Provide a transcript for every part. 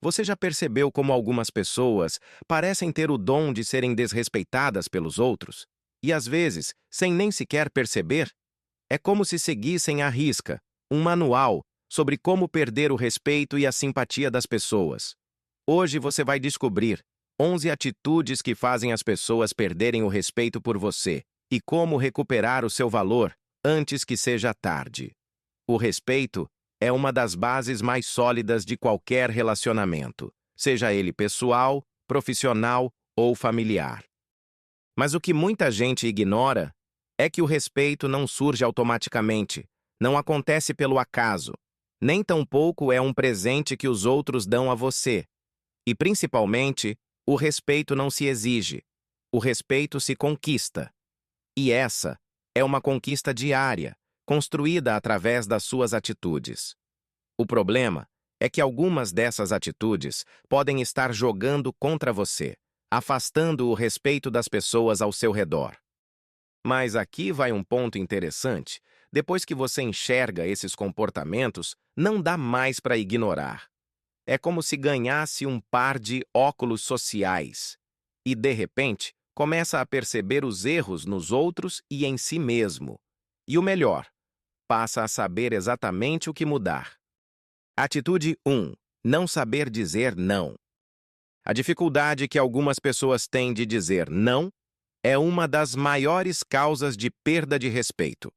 Você já percebeu como algumas pessoas parecem ter o dom de serem desrespeitadas pelos outros? E às vezes, sem nem sequer perceber? É como se seguissem à risca um manual sobre como perder o respeito e a simpatia das pessoas. Hoje você vai descobrir 11 atitudes que fazem as pessoas perderem o respeito por você e como recuperar o seu valor antes que seja tarde. O respeito é uma das bases mais sólidas de qualquer relacionamento, seja ele pessoal, profissional ou familiar. Mas o que muita gente ignora é que o respeito não surge automaticamente, não acontece pelo acaso, nem tampouco é um presente que os outros dão a você. E, principalmente, o respeito não se exige, o respeito se conquista. E essa é uma conquista diária, construída através das suas atitudes. O problema é que algumas dessas atitudes podem estar jogando contra você, afastando o respeito das pessoas ao seu redor. Mas aqui vai um ponto interessante. Depois que você enxerga esses comportamentos, não dá mais para ignorar. É como se ganhasse um par de óculos sociais e, de repente, começa a perceber os erros nos outros e em si mesmo. E o melhor, passa a saber exatamente o que mudar. Atitude 1. Não saber dizer não. A dificuldade que algumas pessoas têm de dizer não é uma das maiores causas de perda de respeito.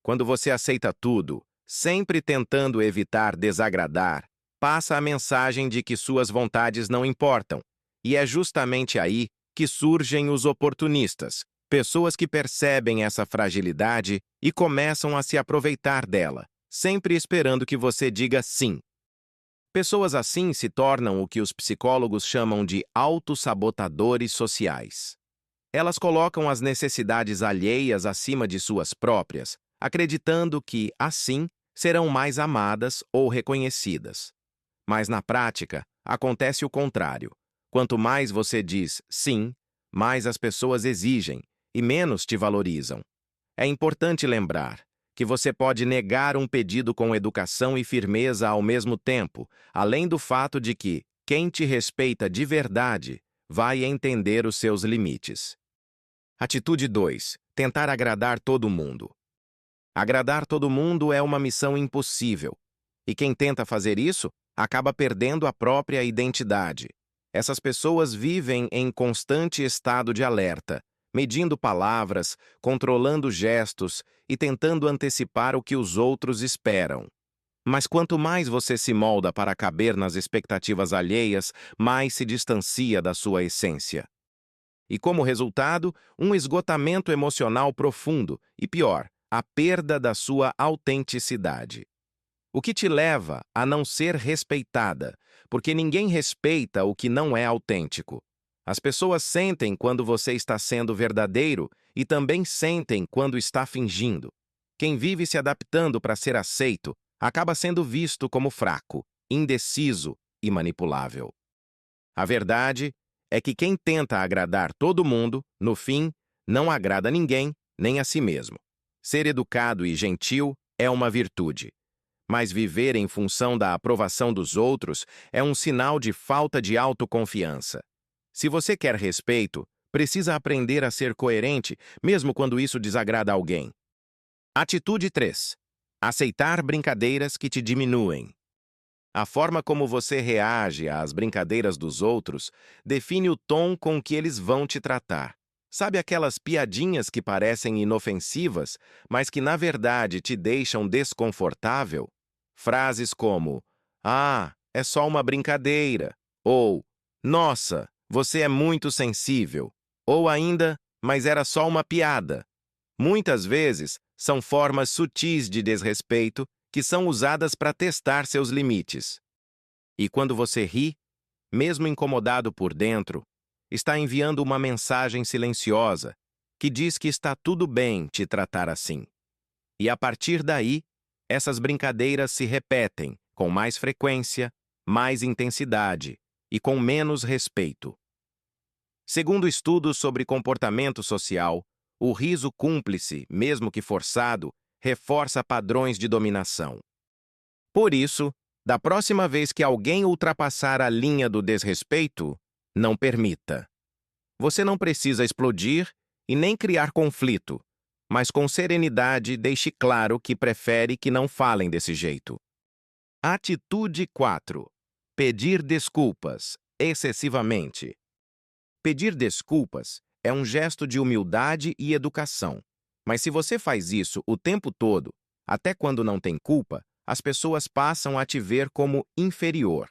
Quando você aceita tudo, sempre tentando evitar desagradar, passa a mensagem de que suas vontades não importam. E é justamente aí que surgem os oportunistas, pessoas que percebem essa fragilidade e começam a se aproveitar dela, sempre esperando que você diga sim. Pessoas assim se tornam o que os psicólogos chamam de autossabotadores sociais. Elas colocam as necessidades alheias acima de suas próprias, acreditando que, assim, serão mais amadas ou reconhecidas. Mas, na prática, acontece o contrário. Quanto mais você diz sim, mais as pessoas exigem e menos te valorizam. É importante lembrar que você pode negar um pedido com educação e firmeza ao mesmo tempo, além do fato de que quem te respeita de verdade vai entender os seus limites. Atitude 2. Tentar agradar todo mundo. Agradar todo mundo é uma missão impossível. E quem tenta fazer isso acaba perdendo a própria identidade. Essas pessoas vivem em constante estado de alerta, medindo palavras, controlando gestos e tentando antecipar o que os outros esperam. Mas quanto mais você se molda para caber nas expectativas alheias, mais se distancia da sua essência. E como resultado, um esgotamento emocional profundo e, pior, a perda da sua autenticidade. O que te leva a não ser respeitada, porque ninguém respeita o que não é autêntico. As pessoas sentem quando você está sendo verdadeiro e também sentem quando está fingindo. Quem vive se adaptando para ser aceito acaba sendo visto como fraco, indeciso e manipulável. A verdade é que quem tenta agradar todo mundo, no fim, não agrada ninguém, nem a si mesmo. Ser educado e gentil é uma virtude. Mas viver em função da aprovação dos outros é um sinal de falta de autoconfiança. Se você quer respeito, precisa aprender a ser coerente, mesmo quando isso desagrada alguém. Atitude 3. Aceitar brincadeiras que te diminuem. A forma como você reage às brincadeiras dos outros define o tom com que eles vão te tratar. Sabe aquelas piadinhas que parecem inofensivas, mas que na verdade te deixam desconfortável? Frases como: "Ah, é só uma brincadeira", ou "Nossa, você é muito sensível", ou ainda "Mas era só uma piada". Muitas vezes são formas sutis de desrespeito que são usadas para testar seus limites. E quando você ri, mesmo incomodado por dentro, está enviando uma mensagem silenciosa que diz que está tudo bem te tratar assim. E a partir daí, essas brincadeiras se repetem com mais frequência, mais intensidade e com menos respeito. Segundo estudos sobre comportamento social, o riso cúmplice, mesmo que forçado, reforça padrões de dominação. Por isso, Da próxima vez que alguém ultrapassar a linha do desrespeito, não permita. Você não precisa explodir e nem criar conflito, mas com serenidade deixe claro que prefere que não falem desse jeito. Atitude 4. Pedir desculpas, excessivamente. Pedir desculpas é um gesto de humildade e educação. Mas se você faz isso o tempo todo, até quando não tem culpa, as pessoas passam a te ver como inferior.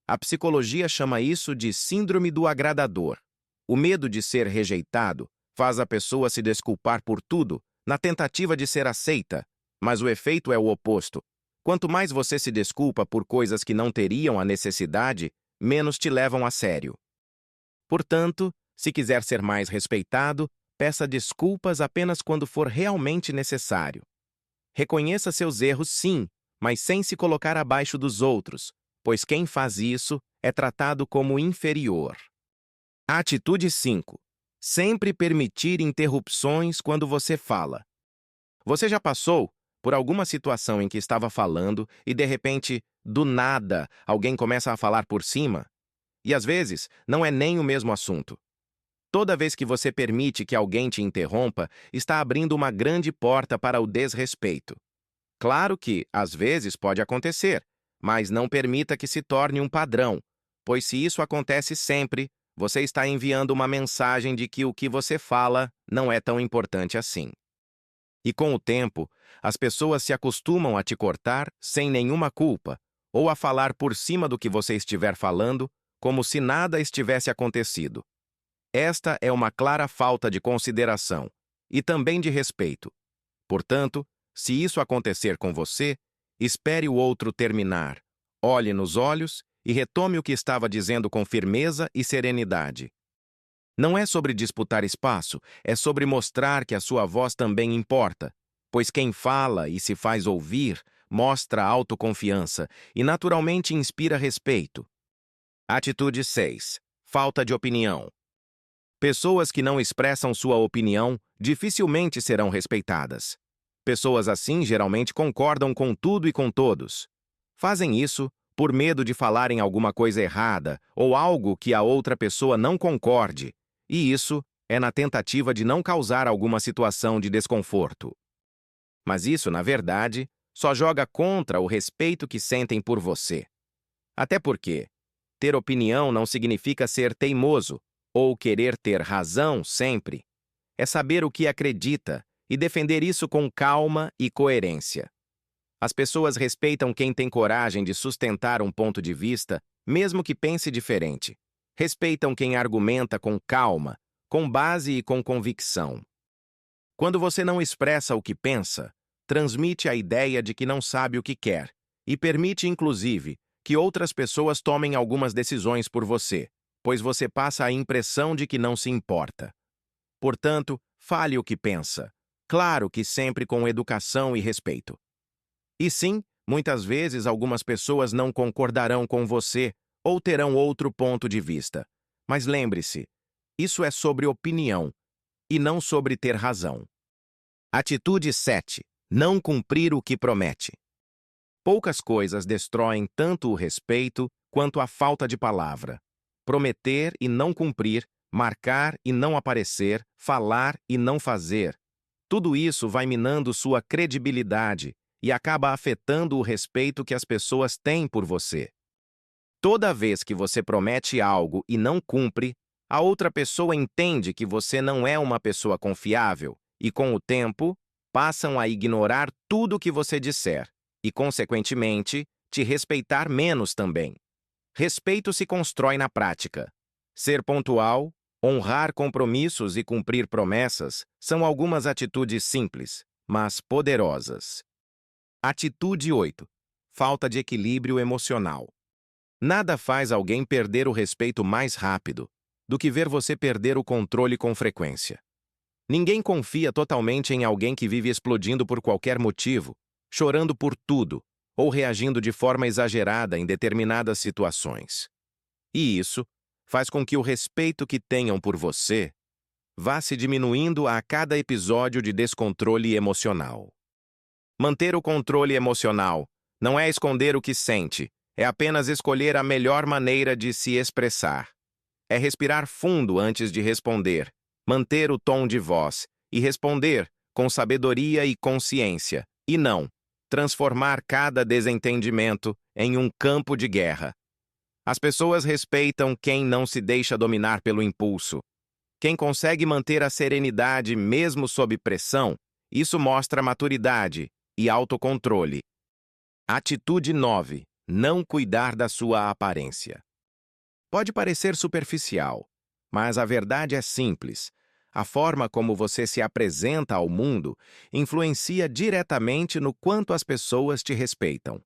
A psicologia chama isso de síndrome do agradador. O medo de ser rejeitado faz a pessoa se desculpar por tudo, na tentativa de ser aceita, mas o efeito é o oposto. Quanto mais você se desculpa por coisas que não teriam a necessidade, menos te levam a sério. Portanto, se quiser ser mais respeitado, peça desculpas apenas quando for realmente necessário. Reconheça seus erros, sim, mas sem se colocar abaixo dos outros, pois quem faz isso é tratado como inferior. Atitude 5. Sempre permitir interrupções quando você fala. Você já passou por alguma situação em que estava falando e, de repente, do nada, alguém começa a falar por cima? E, às vezes, não é nem o mesmo assunto. Toda vez que você permite que alguém te interrompa, está abrindo uma grande porta para o desrespeito. Claro que, às vezes, pode acontecer, mas não permita que se torne um padrão, pois se isso acontece sempre, você está enviando uma mensagem de que o que você fala não é tão importante assim. E com o tempo, as pessoas se acostumam a te cortar sem nenhuma culpa, ou a falar por cima do que você estiver falando, como se nada estivesse acontecido. Esta é uma clara falta de consideração e também de respeito. Portanto, se isso acontecer com você, espere o outro terminar, olhe nos olhos e retome o que estava dizendo com firmeza e serenidade. Não é sobre disputar espaço, é sobre mostrar que a sua voz também importa, pois quem fala e se faz ouvir mostra autoconfiança e naturalmente inspira respeito. Atitude 6. Falta de opinião. Pessoas que não expressam sua opinião dificilmente serão respeitadas. Pessoas assim geralmente concordam com tudo e com todos. Fazem isso por medo de falarem alguma coisa errada ou algo que a outra pessoa não concorde, e isso é na tentativa de não causar alguma situação de desconforto. Mas isso, na verdade, só joga contra o respeito que sentem por você. Até porque ter opinião não significa ser teimoso ou querer ter razão sempre. É saber o que acredita e defender isso com calma e coerência. As pessoas respeitam quem tem coragem de sustentar um ponto de vista, mesmo que pense diferente. Respeitam quem argumenta com calma, com base e com convicção. Quando você não expressa o que pensa, transmite a ideia de que não sabe o que quer e permite, inclusive, que outras pessoas tomem algumas decisões por você, pois você passa a impressão de que não se importa. Portanto, fale o que pensa, claro que sempre com educação e respeito. E sim, muitas vezes algumas pessoas não concordarão com você ou terão outro ponto de vista. Mas lembre-se, isso é sobre opinião e não sobre ter razão. Atitude 7. Não cumprir o que promete. Poucas coisas destroem tanto o respeito quanto a falta de palavra. Prometer e não cumprir, marcar e não aparecer, falar e não fazer. Tudo isso vai minando sua credibilidade e acaba afetando o respeito que as pessoas têm por você. Toda vez que você promete algo e não cumpre, a outra pessoa entende que você não é uma pessoa confiável e, com o tempo, passam a ignorar tudo o que você disser e, consequentemente, te respeitar menos também. Respeito se constrói na prática. Ser pontual, honrar compromissos e cumprir promessas são algumas atitudes simples, mas poderosas. Atitude 8. Falta de equilíbrio emocional. Nada faz alguém perder o respeito mais rápido do que ver você perder o controle com frequência. Ninguém confia totalmente em alguém que vive explodindo por qualquer motivo, chorando por tudo ou reagindo de forma exagerada em determinadas situações. E isso faz com que o respeito que tenham por você vá se diminuindo a cada episódio de descontrole emocional. Manter o controle emocional não é esconder o que sente, É apenas escolher a melhor maneira de se expressar. É respirar fundo antes de responder, manter o tom de voz e responder com sabedoria e consciência, e não transformar cada desentendimento em um campo de guerra. As pessoas respeitam quem não se deixa dominar pelo impulso. Quem consegue manter a serenidade mesmo sob pressão, isso mostra maturidade e autocontrole. Atitude 9. Não cuidar da sua aparência. Pode parecer superficial, mas a verdade é simples. A forma como você se apresenta ao mundo influencia diretamente no quanto as pessoas te respeitam.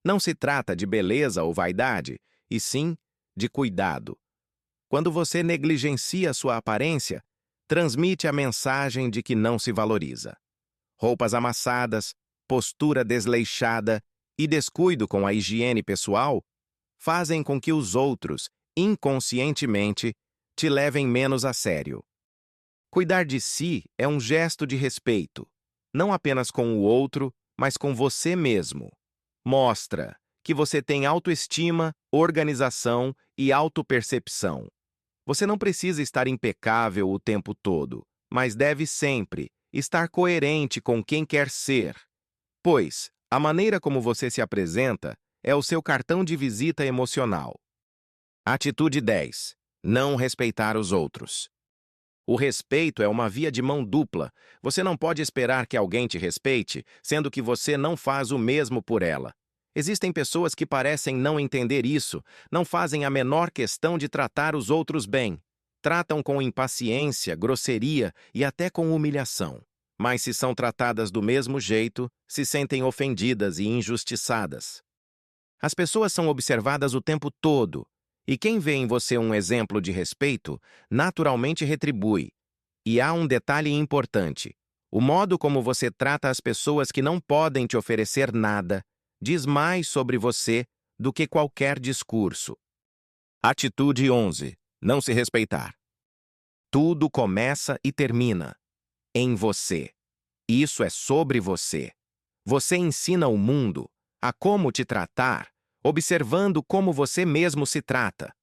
Não se trata de beleza ou vaidade, e sim de cuidado. Quando você negligencia sua aparência, transmite a mensagem de que não se valoriza. Roupas amassadas, postura desleixada e descuido com a higiene pessoal fazem com que os outros, inconscientemente, te levem menos a sério. Cuidar de si é um gesto de respeito, não apenas com o outro, mas com você mesmo. Mostra que você tem autoestima, organização e autopercepção. Você não precisa estar impecável o tempo todo, mas deve sempre estar coerente com quem quer ser. Pois a maneira como você se apresenta é o seu cartão de visita emocional. Atitude 10. Não respeitar os outros. O respeito é uma via de mão dupla. Você não pode esperar que alguém te respeite, sendo que você não faz o mesmo por ela. Existem pessoas que parecem não entender isso, não fazem a menor questão de tratar os outros bem. Tratam com impaciência, grosseria e até com humilhação. Mas se são tratadas do mesmo jeito, se sentem ofendidas e injustiçadas. As pessoas são observadas o tempo todo, e quem vê em você um exemplo de respeito, naturalmente retribui. E há um detalhe importante: o modo como você trata as pessoas que não podem te oferecer nada diz mais sobre você do que qualquer discurso. Atitude 11. Não se respeitar. Tudo começa e termina em você. Isso é sobre você. Você ensina o mundo a como te tratar, observando como você mesmo se trata.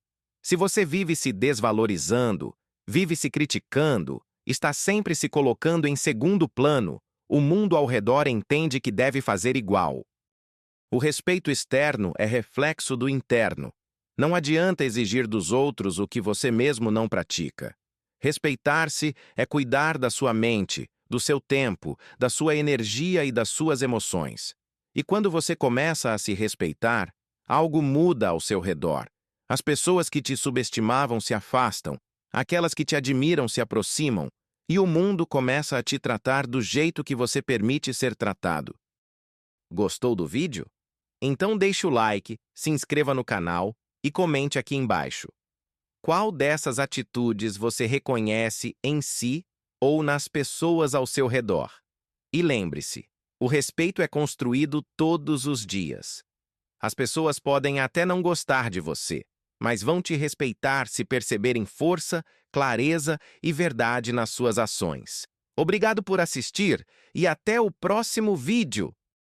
Se você vive se desvalorizando, vive se criticando, está sempre se colocando em segundo plano, o mundo ao redor entende que deve fazer igual. O respeito externo é reflexo do interno. Não adianta exigir dos outros o que você mesmo não pratica. Respeitar-se é cuidar da sua mente, do seu tempo, da sua energia e das suas emoções. E quando você começa a se respeitar, algo muda ao seu redor. As pessoas que te subestimavam se afastam, aquelas que te admiram se aproximam, e o mundo começa a te tratar do jeito que você permite ser tratado. Gostou do vídeo? Então deixe o like, se inscreva no canal e comente aqui embaixo. Qual dessas atitudes você reconhece em si ou nas pessoas ao seu redor? E lembre-se, o respeito é construído todos os dias. As pessoas podem até não gostar de você, mas vão te respeitar se perceberem força, clareza e verdade nas suas ações. Obrigado por assistir e até o próximo vídeo!